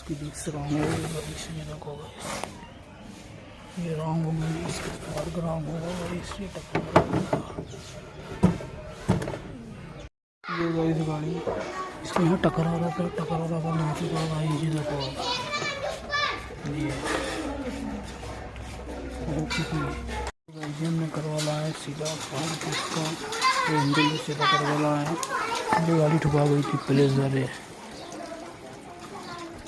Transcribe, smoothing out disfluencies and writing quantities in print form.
इसकी disc wrong हो गई भाई, इसलिए देखो ये रॉन्ग हो गई, इसके बाद रॉन्ग होगा इसलिए टक्कर ये गई इस गाड़ी इसके यहाँ टकरा रहा था ना चुका भाई जी देखो ये हो चुकी है। हमने करवा लाया है सीधा फाड़ के इसका हैंडल से करवा लाया है। ये गाड़ी ठुका गई थी प्लेजर है।